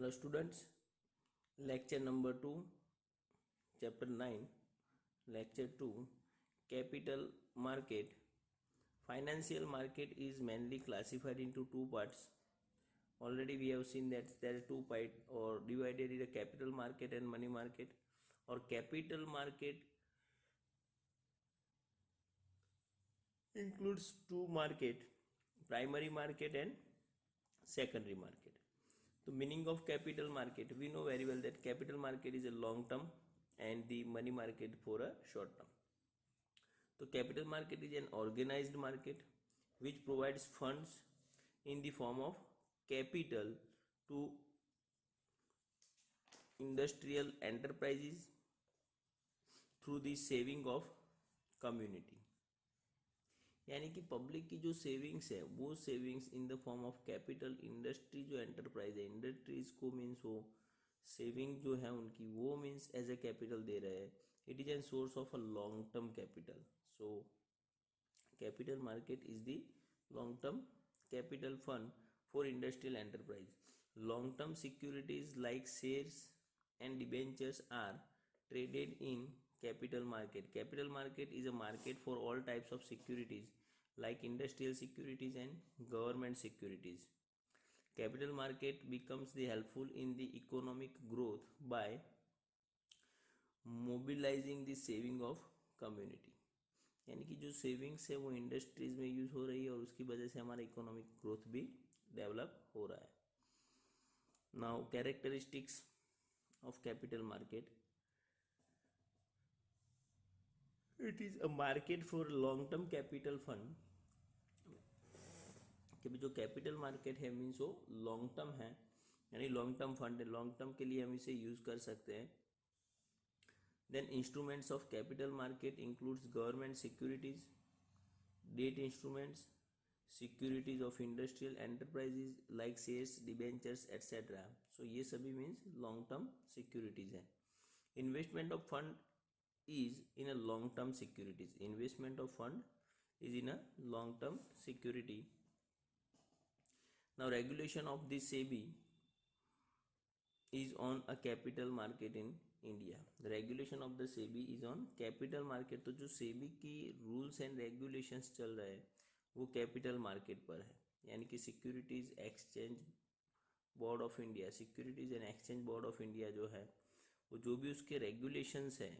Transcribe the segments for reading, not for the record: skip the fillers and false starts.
Hello students, lecture number 2, chapter 9, lecture 2, capital market. Financial market is mainly classified into two parts. Already we have seen that there are two parts or divided in a capital market and money market. Or capital market includes two market, primary market and secondary market. The meaning of capital market, we know very well that capital market is a long term and the money market for a short term. So capital market is an organized market which provides funds in the form of capital to industrial enterprises through the saving of community. यानी कि public की जो savings है वो savings in the form of capital industry जो enterprise है industries को means वो सेविंग जो है उनकी वो मीन्स एज ए कैपिटल दे रहे हैं. It is an source of a long term capital. So capital market is the long term capital fund for industrial enterprise. Long term securities like shares and debentures are traded in capital market. Capital market is a market for all types of securities like industrial securities and government securities. Capital market becomes the helpful in the economic growth by mobilizing the saving of community. यानी कि जो savings है वो industries में use हो रही है और उसकी वजह से हमारा इकोनॉमिक ग्रोथ भी डेवलप हो रहा है. Now characteristics of capital market. It is a market for long term capital fund. कि जो कैपिटल मार्केट है मीन्स वो लॉन्ग टर्म है यानी लॉन्ग टर्म फंड है. लॉन्ग टर्म के लिए हम इसे यूज़ कर सकते हैं. Then instruments of capital market includes government securities, debt instruments, securities of industrial enterprises like shares, debentures etcetera. So ये सभी मीन्स लॉन्ग टर्म सिक्योरिटीज हैं. Investment of fund is in a long term securities. Investment of fund is in a long term security. Now regulation of the SEBI is on a capital market in India. The regulation of the SEBI is on capital market. तो जो SEBI की rules and regulations चल रहे हैं वो capital market पर है. यानी कि Securities Exchange Board of India, Securities and Exchange Board of India जो है वो जो भी उसके regulations हैं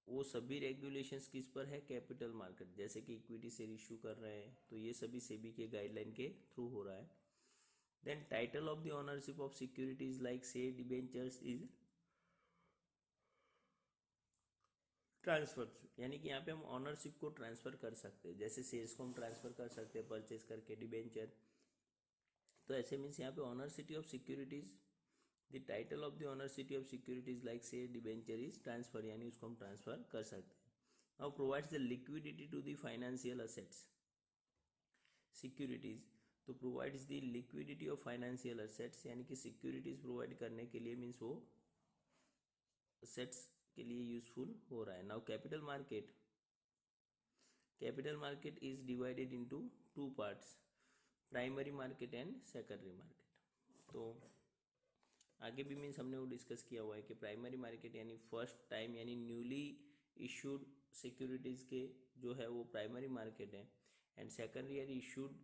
वो सभी रेगुलेशंस किस पर है? Capital market. जैसे कि इक्विटी शेयर इशू कर रहे हैं तो ये सभी सेबी के गाइडलाइन के थ्रू हो रहा है. Then title of the ownership of securities like share, debentures is transfer. यानी कि यहाँ पे हम ओनरशिप को ट्रांसफर कर सकते हैं. जैसे शेयर्स को हम ट्रांसफर कर सकते हैं परचेज करके, डिबेंचर. तो ऐसे मीन्स यहाँ पे ownership of securities, the title of the ownership of securities like share, debenture is transfer. यानी उसको हम ट्रांसफर कर सकते हैं. Now provides the liquidity to the financial assets. Securities तो provides the liquidity of financial assets. यानी कि securities provide करने के लिए मीन्स वो असेट्स के लिए यूजफुल हो रहा है. Now capital market. Capital market is divided into two parts, primary market and secondary market. तो आगे भी मीन्स हमने वो डिस्कस किया हुआ है कि प्राइमरी मार्केट यानी फर्स्ट टाइम यानी न्यूली इशूड सिक्योरिटीज़ के जो है वो प्राइमरी मार्केट है. एंड सेकेंडरी यानी इशूड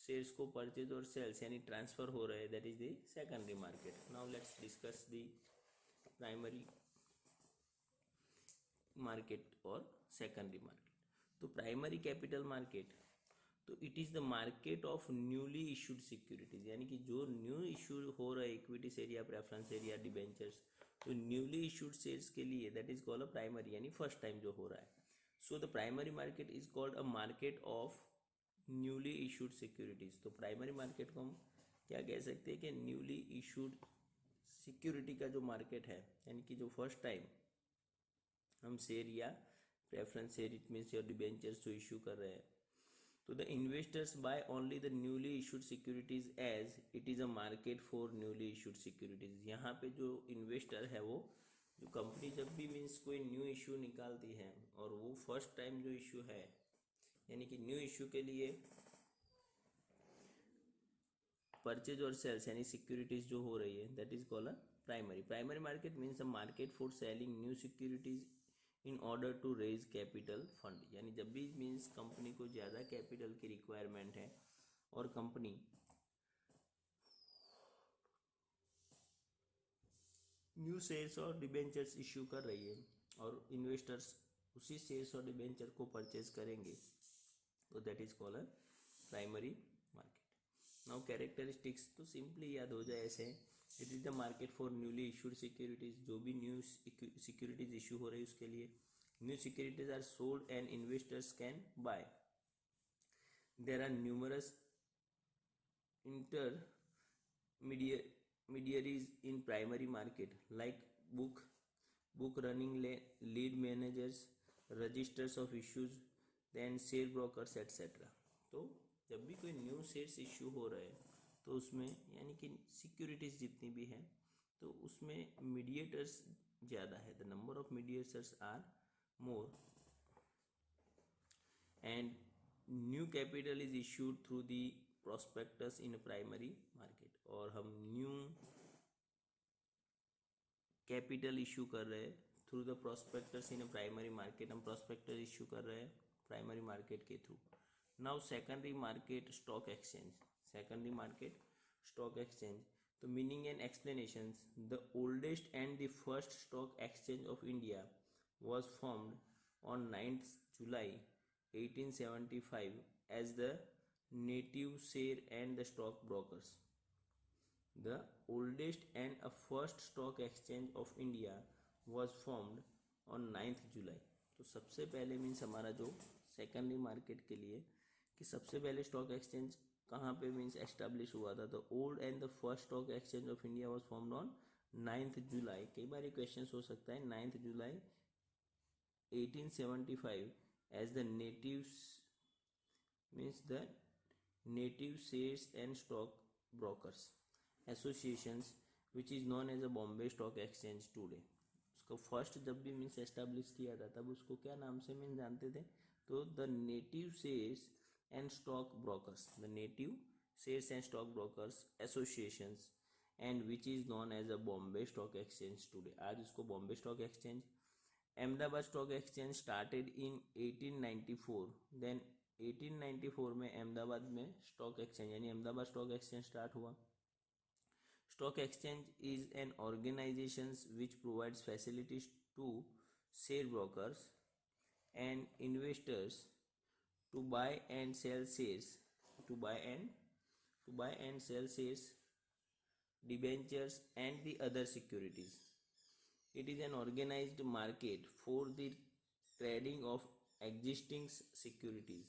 शेयर्स को परचेज और सेल्स यानी ट्रांसफर हो रहे हैं, that is the secondary market. Now let's discuss the primary market और सेकेंडरी मार्केट. तो प्राइमरी कैपिटल मार्केट तो it is the market of newly issued securities. यानी कि जो न्यू इशूड हो रहा है इक्विटी शेयर या प्रेफरेंस शेयर या डिबेंचर्स, तो न्यूली इशूड शेयर्स के लिए that is called a primary यानी फर्स्ट टाइम जो हो रहा है. So the primary market is called a market of newly issued securities. तो प्राइमरी मार्केट को हम क्या कह सकते हैं कि न्यूली इशूड सिक्योरिटी का जो मार्केट है यानी कि जो फर्स्ट टाइम हम शेयर या preference share it means your debentures जो इशू कर रहे हैं. So the investors buy only the newly issued securities as it is a market for newly issued securities. यहाँ पे जो इन्वेस्टर है वो जो कंपनी जब भी मीन्स कोई न्यू इशू निकालती है और वो फर्स्ट टाइम जो इशू है यानी कि न्यू इशू के लिए परचेज और सेल्स यानी सिक्योरिटीज जो हो रही है that is called a primary. Primary market means a market for selling new securities in order to raise capital fund. यानी जब भी मीन्स कंपनी को ज़्यादा कैपिटल की रिक्वायरमेंट है और कंपनी न्यू शेयर्स और डिबेंचर्स इश्यू कर रही है और इन्वेस्टर्स उसी शेयर्स और डिबेंचर को परचेज करेंगे तो that is called a primary market. Now characteristics तो सिंपली याद हो जाए ऐसे. It is the market for newly issued securities. जो भी न्यू सिक्योरिटीज इशू हो रही है उसके लिए new securities are sold and investors can buy. There are numerous intermediaries in primary market like book running lead managers, registers of issues, then share brokers etc. तो जब भी कोई न्यू शेयर्स इशू हो रहा है तो उसमें यानी कि सिक्योरिटीज जितनी भी हैं तो उसमें मीडिएटर्स ज़्यादा है. The number of mediators are more and new capital is issued through the prospectus in a primary market. और हम न्यू कैपिटल इशू कर रहे हैं through the prospectus in a primary market. हम प्रोस्पेक्टस इशू कर रहे हैं प्राइमरी मार्केट के through. Now secondary market stock exchange. Secondary market stock exchange तो meaning and explanation. The oldest and the first stock exchange of India was formed on 9th July 1875 as the Native Share and the Stock Brokers. The oldest and a first stock exchange of India was formed on 9th July. तो सबसे पहले means हमारा जो secondary market के लिए कि सबसे पहले स्टॉक एक्सचेंज कहाँ पे मीन्स एस्टेब्लिश हुआ था. The old and the first stock exchange of India was formed on 9th जुलाई. कई बार क्वेश्चन हो सकता है 9th July 1875 as the natives means the native shares and stock brokers associations which is known as a Bombay Stock Exchange today. उसको first जब भी means establish किया था तब उसको क्या नाम से मीन्स जानते थे तो the native shares and stock brokers. The native shares and stock brokers associations and which is known as a Bombay stock exchange today. आज उसको Bombay stock exchange. Ahmedabad stock exchange started in 1894. Then 1894 में अहमदाबाद में स्टॉक एक्सचेंज यानी Ahmedabad stock exchange start हुआ. Stock exchange is an organization which provides facilities to share brokers and investors to buy and sell shares debentures and the other securities. It is an organized market for the trading of existing securities.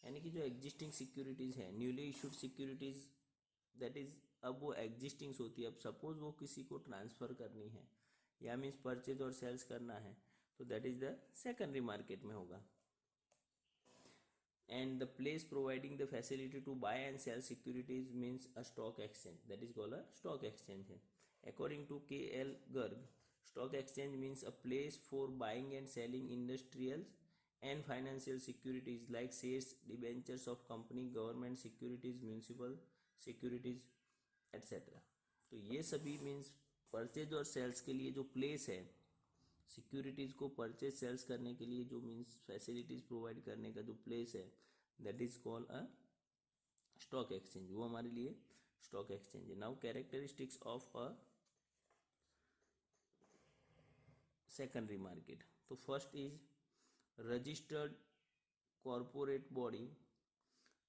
यानी कि जो existing securities है newly issued securities that is अब वो existing होती है. अब suppose वो किसी को ट्रांसफ़र करनी है या मीन्स परचेज और सेल्स करना है तो that is the secondary market में होगा. And the place providing the facility to buy and sell securities means a stock exchange. That is called a stock exchange. According to K.L. Garg, stock exchange means a place for buying and selling industrial and financial securities like shares, debentures of company, government securities, municipal securities, etc. तो ये सभी means purchase और sales के लिए जो place है securities को purchase sales करने के लिए जो मीन्स फैसिलिटीज़ प्रोवाइड करने का जो प्लेस है that is called a stock exchange. वो हमारे लिए स्टॉक एक्सचेंज है. Now characteristics of a secondary market. तो first is registered corporate body.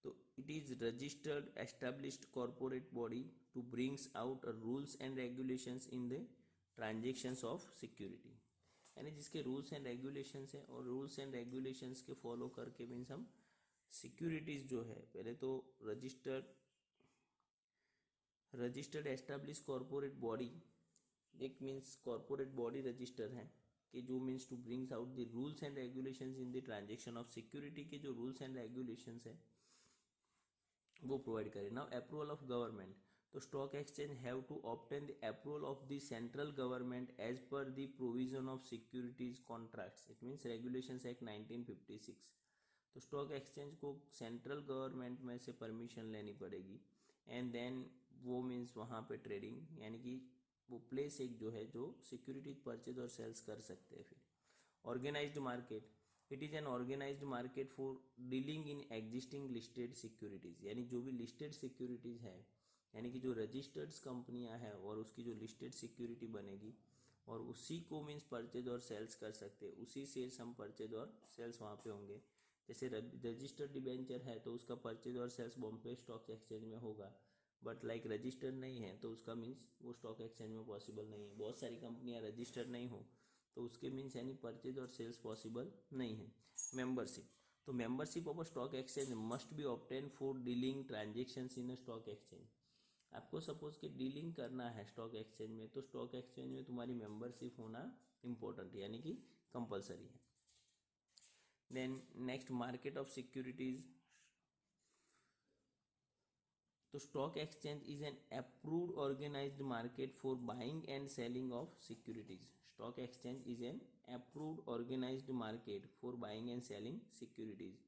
तो it is registered established corporate body to brings out rules and regulations in the transactions of security. यानी जिसके rules and regulations हैं और rules and regulations के follow करके means हम securities जो है पहले तो रजिस्टर्ड एस्टेब्लिश कॉरपोरेट बॉडी एक मीन्स कॉरपोरेट बॉडी रजिस्टर है कि जो means to brings out the rules and regulations in the transaction of security के जो रूल्स एंड रेगुलेशंस है वो प्रोवाइड करे. Now approval of government. तो stock exchange have to obtain the approval of the central government as per the provision of securities contracts. It means regulations act 1956. तो stock exchange को central government में से permission लेनी पड़ेगी and then वो means वहाँ पे ट्रेडिंग यानी कि वो प्लेस एक जो है जो सिक्योरिटीज परचेज और सेल्स कर सकते हैं। फिर organized market, it is an organized market for dealing in existing listed securities, यानी जो भी लिस्टेड सिक्योरिटीज़ है, यानी कि जो रजिस्टर्ड कंपनियां हैं और उसकी जो लिस्टेड सिक्योरिटी बनेगी और उसी को मीन्स परचेज और सेल्स कर सकते हैं, उसी शेयर्स हम परचेज और सेल्स वहाँ पे होंगे। जैसे रजिस्टर्ड डिबेंचर है तो उसका परचेज और सेल्स बॉम्बे स्टॉक एक्सचेंज में होगा, बट लाइक रजिस्टर्ड नहीं है तो उसका मीन्स वो स्टॉक एक्सचेंज में पॉसिबल नहीं है। बहुत सारी कंपनियां रजिस्टर्ड नहीं हो तो उसके मीन्स यानी परचेज और सेल्स पॉसिबल नहीं है। मेंबरशिप, तो membership of a stock exchange must be obtain for dealing transactions in a stock exchange. आपको सपोज कि डीलिंग करना है स्टॉक एक्सचेंज में तो स्टॉक एक्सचेंज में तुम्हारी मेंबरशिप होना इम्पोर्टेंट यानी कि कंपलसरी है। Then next market of securities, तो stock exchange is an approved organised market for buying and selling of securities. Stock exchange is an approved organised market for buying and selling securities.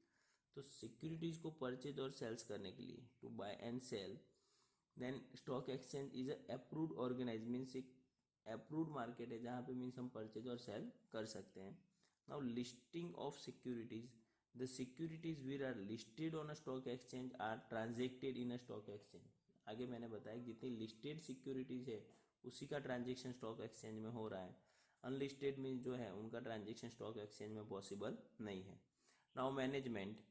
तो securities को purchase और sales करने के लिए to buy and sell, then stock exchange is approved organise means एक approved market है जहाँ पे मीन्स हम परचेज और सेल कर सकते हैं। Now listing of securities, the securities which are listed on a stock exchange are transacted in a stock exchange. आगे मैंने बताया जितनी लिस्टेड सिक्योरिटीज है उसी का ट्रांजेक्शन स्टॉक एक्सचेंज में हो रहा है, अनलिस्टेड मीन्स जो है उनका ट्रांजेक्शन स्टॉक एक्सचेंज में पॉसिबल नहीं है। नाउ मैनेजमेंट,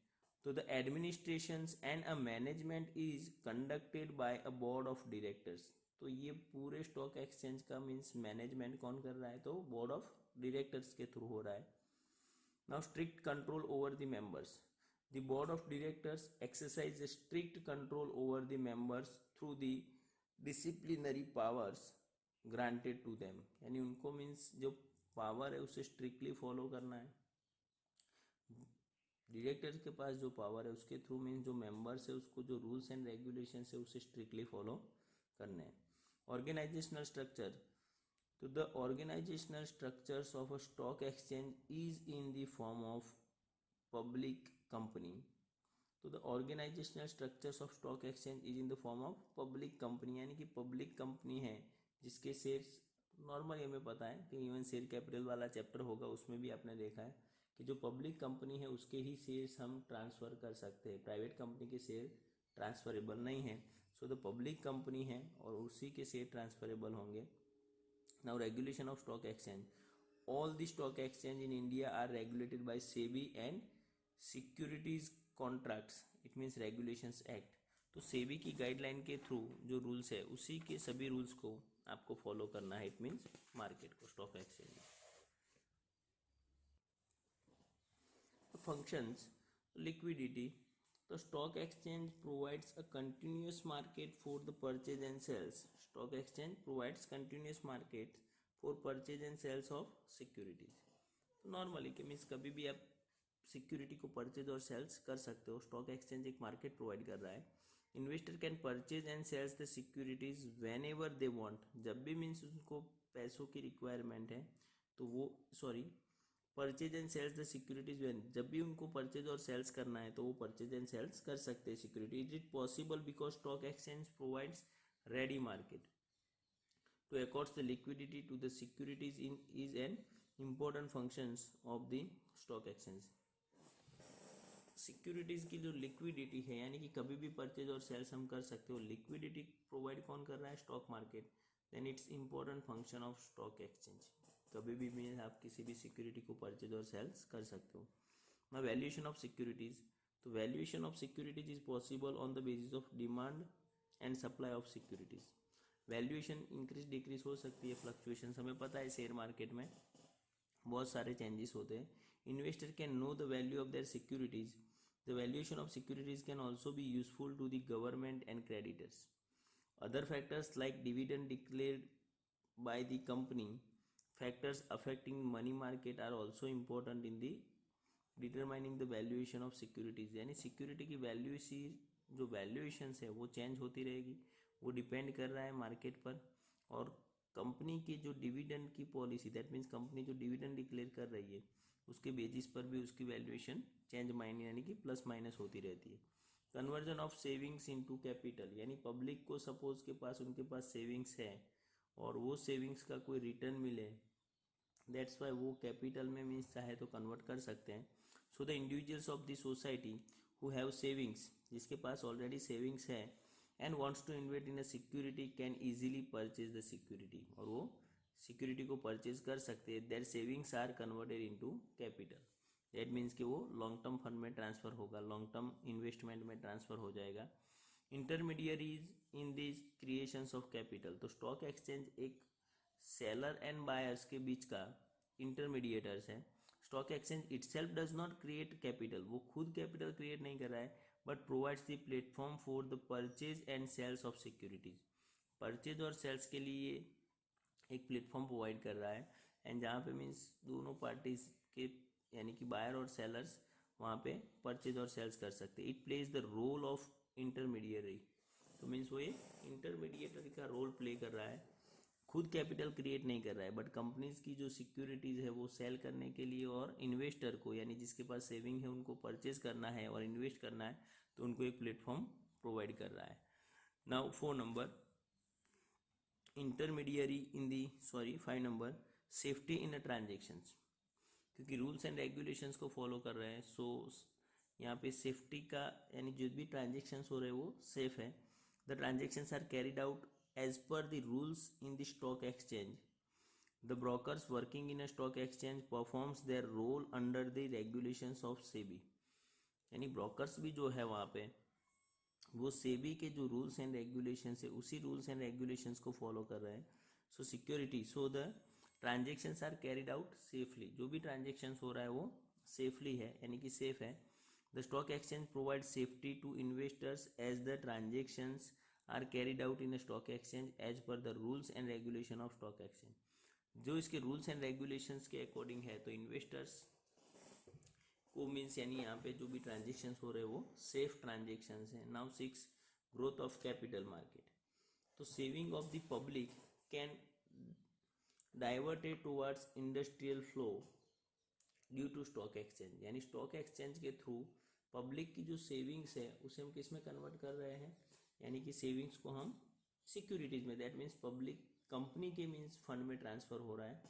तो the administrations and a management is conducted by a board of directors। तो ये पूरे स्टॉक एक्सचेंज का मीन्स मैनेजमेंट कौन कर रहा है, तो बोर्ड ऑफ डायरेक्टर्स के थ्रू हो रहा है। Now strict control over the members, the board of directors exercise strict control over the members through the disciplinary powers granted to them, यानी उनको मीन्स जो पावर है उसे स्ट्रिक्टली फॉलो करना है। डायरेक्टर के पास जो पावर है उसके थ्रू मीन्स जो मेंबर्स है उसको जो रूल्स एंड रेगुलेशंस है उसे स्ट्रिक्टली फॉलो करने हैं। ऑर्गेनाइजेशनल स्ट्रक्चर, तो the organisational structures of a stock exchange is in the form of public company. तो the organisational structures of stock exchange is in the form of public company, यानी कि public company है जिसके shares normally हमें पता है कि even share capital वाला चैप्टर होगा उसमें भी आपने देखा है कि जो पब्लिक कंपनी है उसके ही शेयर्स हम ट्रांसफ़र कर सकते हैं, प्राइवेट कंपनी के शेयर ट्रांसफरेबल नहीं है। सो द पब्लिक कंपनी है और उसी के शेयर ट्रांसफरेबल होंगे। Now regulation of stock exchange, all the stock exchange in India are regulated by SEBI and securities contracts, it means regulations act. तो सेबी की गाइडलाइन के थ्रू जो रूल्स है उसी के सभी रूल्स को आपको फॉलो करना है, इट मीन्स मार्केट को, स्टॉक एक्सचेंज में। Functions, liquidity, the stock exchange provides a continuous market for the purchase and sales। stock exchange provides continuous market for purchase and sales of securities। Normally कि means कभी भी आप security को purchase और sales कर सकते हो, स्टॉक एक्सचेंज एक मार्केट प्रोवाइड कर रहा है। Investor can purchase and sales the securities whenever they want, जब भी मीन्स उनको पैसों की रिक्वायरमेंट है तो वो purchase and sales the securities when, जब भी उनको परचेज और सेल्स करना है तो वो परचेज एंड सेल्स कर सकते हैं security. It is possible because stock exchange provides ready market to accord the liquidity to the securities in is an important functions of the stock exchange। Securities की जो liquidity है यानी कि कभी भी परचेज और सेल्स हम कर सकते हो, लिक्विडिटी प्रोवाइड कौन कर रहा है, stock market. Then its important function of stock exchange, कभी भी मीन आप किसी भी सिक्योरिटी को परचेज और सेल्स कर सकते हो। ना वैल्यूएशन ऑफ सिक्योरिटीज, तो valuation of securities is possible on the basis of demand and supply of securities. Valuation increase decrease हो सकती है, फ्लक्चुएशन हमें पता है शेयर मार्केट में बहुत सारे चेंजेस होते हैं। Investor can know the value of their securities, the valuation of securities can also be useful to the government and creditors. Other factors like dividend declared by the company, factors affecting money market are also important in the determining the valuation of securities। यानी security की जो valuations है वो change होती रहेगी, वो depend कर रहा है मार्केट पर। और कंपनी की जो डिविडेंड की पॉलिसी, दैट मीन्स कंपनी जो डिविडेंड डिक्लेयर कर रही है उसके बेसिस पर भी उसकी वैल्यूएशन चेंज माइनस यानी कि प्लस माइनस होती रहती है। Conversion of savings into capital, यानी पब्लिक को सपोज के पास उनके पास सेविंग्स है और वो सेविंग्स का कोई रिटर्न मिले, दैट्स वाई वो कैपिटल में मीन्स चाहे तो कन्वर्ट कर सकते हैं. So the individuals of the society who have savings, जिसके पास ऑलरेडी सेविंग्स है, and wants to invest in a security can easily purchase the security, और वो सिक्योरिटी को परचेज कर सकते हैं. Their savings are converted into capital. That means कि वो लॉन्ग टर्म फंड में ट्रांसफ़र होगा, लॉन्ग टर्म इन्वेस्टमेंट में ट्रांसफ़र हो जाएगा. Intermediaries in this creations of capital, तो स्टॉक एक्सचेंज एक सेलर एंड बायर्स के बीच का इंटरमीडिएटर्स है. Stock exchange itself does not create capital, वो खुद कैपिटल क्रिएट नहीं कर रहा है, but provides the platform for the purchase and sales of securities. Purchase और सेल्स के लिए एक प्लेटफॉर्म प्रोवाइड कर रहा है, एंड जहाँ पे मीन्स दोनों पार्टीज के यानी कि बायर और सेलर्स वहाँ पे परचेज और सेल्स कर सकते हैं. It plays the role of intermediary, तो मीन्स वो एक इंटरमीडिएटरी का रोल प्ले कर रहा है, खुद कैपिटल क्रिएट नहीं कर रहा है, बट कंपनीज की जो सिक्योरिटीज़ है वो सेल करने के लिए और इन्वेस्टर को, यानी जिसके पास सेविंग है उनको परचेज करना है और इन्वेस्ट करना है, तो उनको एक प्लेटफॉर्म प्रोवाइड कर रहा है. Now 4 number intermediary in the 5 number safety in the transactions, क्योंकि रूल्स एंड रेगुलेशंस को फॉलो कर रहे हैं. सो यहाँ पे सेफ्टी का यानी जो भी ट्रांजेक्शन्स हो रहे हैं वो सेफ है. The transactions are carried out as per the rules in the stock exchange. The brokers working in a stock exchange performs their role under the regulations of SEBI. यानी ब्रोकर्स भी जो है वहाँ पे वो सेबी के जो रूल्स एंड रेगुलेशंस है उसी रूल्स एंड रेगुलेशंस को फॉलो कर रहे हैं. So security, so the transactions are carried out safely, जो भी ट्रांजेक्शन्स हो रहा है वो सेफली है यानी कि सेफ है. The stock exchange provide safety to investors as the transactions are carried out in stock exchange as per the rules and regulation of stock exchange. जो इसके रूल्स एंड रेगुलेशंस के अकॉर्डिंग है तो investors को means यानी यहाँ पे जो भी ट्रांजेक्शन्स हो रहे हैं वो सेफ ट्रांजेक्शन्स हैं. Now 6 growth of capital market, तो saving of the public can diverted towards industrial flow due to stock exchange, यानी स्टॉक एक्सचेंज के थ्रू पब्लिक की जो सेविंग्स है उसे हम किस में कन्वर्ट कर रहे हैं, यानी कि सेविंग्स को हम सिक्योरिटीज में, दैट मीन्स पब्लिक कंपनी के मीन्स फंड में ट्रांसफर हो रहा है.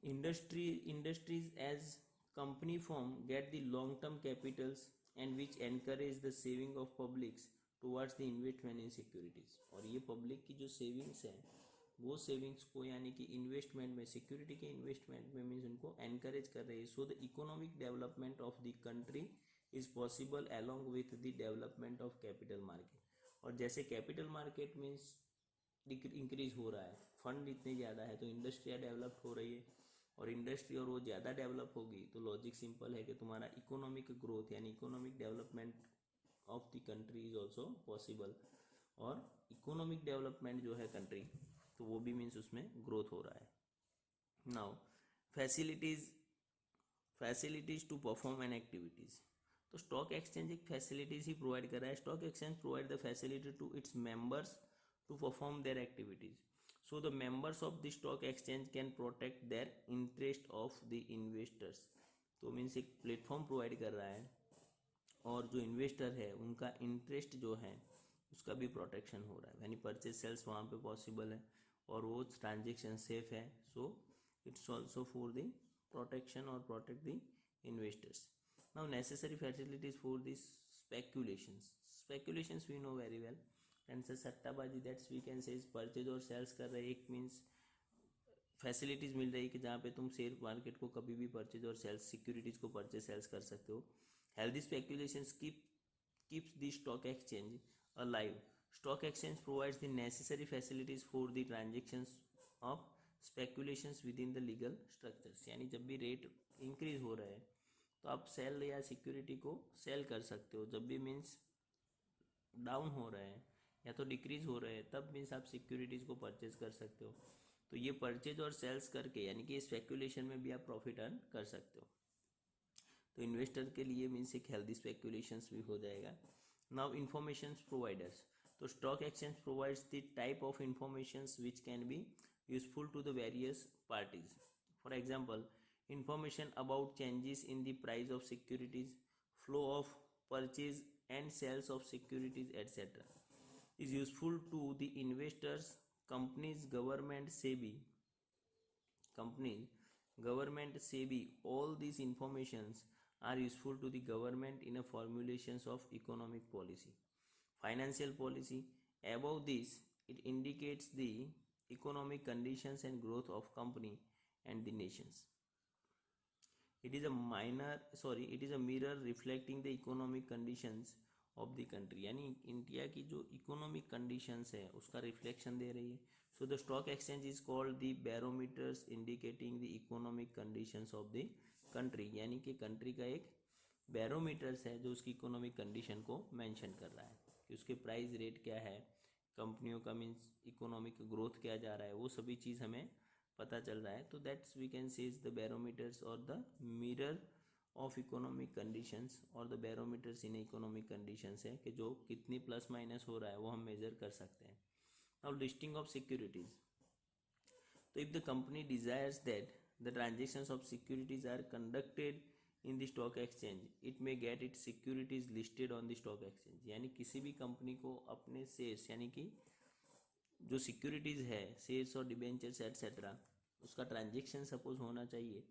Industries as company form get the long term capitals and which encourage the saving of publics towards the investment in securities. और ये पब्लिक की जो सेविंग्स है वो सेविंग्स को यानी कि इन्वेस्टमेंट में, सिक्योरिटी के इन्वेस्टमेंट में मीन्स उनको एनकरेज कर रही है. So the economic development of the country is possible along with the development of capital market. और जैसे कैपिटल मार्केट मीन्स इंक्रीज हो रहा है, फंड इतने ज़्यादा है तो इंडस्ट्रिया डेवलप हो रही है, और इंडस्ट्री और वो ज़्यादा डेवलप होगी तो लॉजिक सिंपल है कि तुम्हारा इकोनॉमिक ग्रोथ यानी economic development of the country is also possible. और इकोनॉमिक डेवलपमेंट जो है कंट्री तो वो भी मीन्स उसमें ग्रोथ हो रहा है. Now facilities to perform an activities, तो स्टॉक एक्सचेंज एक फैसिलिटीज ही प्रोवाइड कर रहा है. Stock exchange provide the facility to its members to perform their activities. So the members of the stock exchange can protect their interest of the investors. तो means एक platform provide कर रहा है और जो इन्वेस्टर है उनका इंटरेस्ट जो है उसका भी प्रोटेक्शन हो रहा है, यानी परचेज सेल्स वहाँ पे पॉसिबल है और वो ट्रांजेक्शन सेफ है. So it's also for the protection और protect the investors. Now necessary facilities for this speculations we know very well, and so सट्टाबाजी that's we can say purchase और sales कर रहे हैं. एक मीन्स फैसिलिटीज़ मिल रही है कि जहाँ पे तुम शेयर मार्केट को कभी भी परचेज और सेल्स, सिक्योरिटीज़ को परचेज सेल्स कर सकते हो. Healthy speculations keeps the stock exchange alive. Stock exchange provides the necessary facilities for the transactions of speculations with in the legal structures. यानी जब भी रेट इंक्रीज हो रहा है तो आप सेल या सिक्योरिटी को सेल कर सकते हो, जब भी मीन्स डाउन हो रहे हैं या तो डिक्रीज हो रहे हैं तब मीन्स आप सिक्योरिटीज़ को परचेज कर सकते हो. तो ये परचेज और सेल्स करके यानी कि स्पेक्यूलेशन में भी आप प्रॉफिट अर्न कर सकते हो. तो इन्वेस्टर के लिए मीन्स एक हेल्दी स्पेक्यूलेशंस भी हो जाएगा. नाउ इन्फॉर्मेशन प्रोवाइडर्स, तो stock exchange provides the type of informations which can be useful to the various parties. For example information about changes in the price of securities, flow of purchase and sales of securities, etc. is useful to the investors, companies, government, SEBI. All these informations are useful to the government in a formulations of economic policy, financial policy. Above this, it indicates the economic conditions and growth of company and the nations. It is a mirror reflecting the economic conditions of the country, यानी India की जो economic conditions है उसका reflection दे रही है. So the stock exchange is called the barometers indicating the economic conditions of the country, यानी कि country का एक बैरोमीटर्स है जो उसकी इकोनॉमिक कंडीशन को मेंशन कर रहा है कि उसके प्राइस रेट क्या है, कंपनियों का मीन्स इकोनॉमिक ग्रोथ क्या जा रहा है, वो सभी चीज़ हमें पता चल रहा है. तो that's we can say is the barometers और the mirror of economic conditions और the barometers in economic conditions है कि जो कितनी प्लस माइनस हो रहा है वो हम मेजर कर सकते हैं. Now listing of securities. तो if the company desires that the transactions of securities are conducted in the stock exchange, it may get it securities listed on the stock exchange. यानी किसी भी कंपनी को अपने shares यानी कि जो securities है शेयर्स और डिबेंचर्स एटसेट्रा उसका ट्रांजेक्शन सपोज होना चाहिए,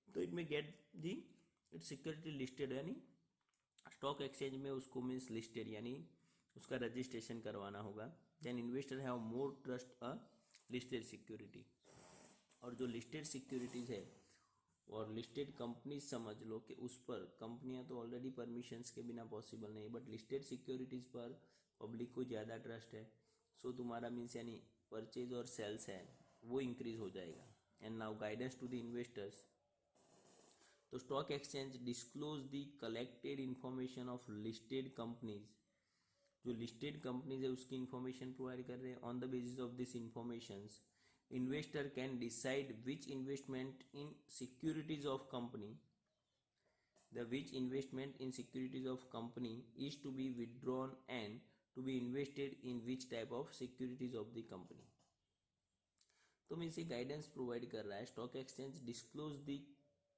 तो it may get the it security listed, यानी स्टॉक एक्सचेंज में उसको मीन्स लिस्टेड यानी उसका रजिस्ट्रेशन करवाना होगा. Then investor have more trust a listed security. और जो लिस्टेड सिक्योरिटीज़ है और लिस्टेड कंपनीज समझ लो कि उस पर कंपनियां तो ऑलरेडी परमिशंस के बिना पॉसिबल नहीं, बट लिस्टेड सिक्योरिटीज़ पर पब्लिक को ज़्यादा ट्रस्ट है. सो तुम्हारा मीन्स यानी परचेज और सेल्स है वो इंक्रीज हो जाएगा. And now guidance to the investors. तो stock exchange disclose the collected information of listed companies. जो लिस्टेड कंपनीज है उसकी इंफॉर्मेशन प्रोवाइड कर रहे हैं. On the basis of this information investor can decide which investment in securities of company which investment in securities of company is to be withdrawn and to be invested in which type of securities of the company. तो means ये guidance provide कर रहा है. Stock exchange disclose the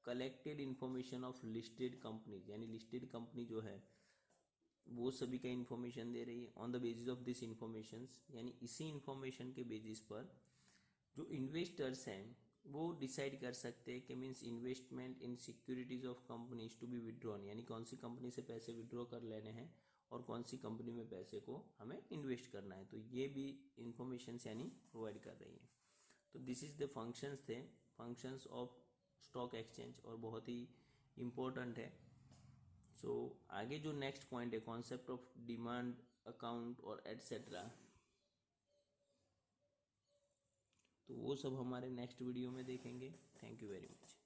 collected information of listed companies, यानी listed company जो है वो सभी का इंफॉर्मेशन दे रही है. On the basis of this information, यानी इसी इंफॉर्मेशन के बेसिस पर जो इन्वेस्टर्स हैं वो डिसाइड कर सकते हैं कि means investment in securities of companies to be withdrawn, यानी कौन सी कंपनी से पैसे विड्रॉ कर लेने हैं और कौन सी कंपनी में पैसे को हमें इन्वेस्ट करना है. तो ये भी इंफॉर्मेशन यानी प्रोवाइड कर रही है. तो दिस इज द फंक्शंस थे, फंक्शंस ऑफ स्टॉक एक्सचेंज, और बहुत ही इम्पोर्टेंट है. सो आगे जो नेक्स्ट पॉइंट है कॉन्सेप्ट ऑफ डिमांड अकाउंट और एटसेट्रा, तो वो सब हमारे नेक्स्ट वीडियो में देखेंगे. Thank you very much.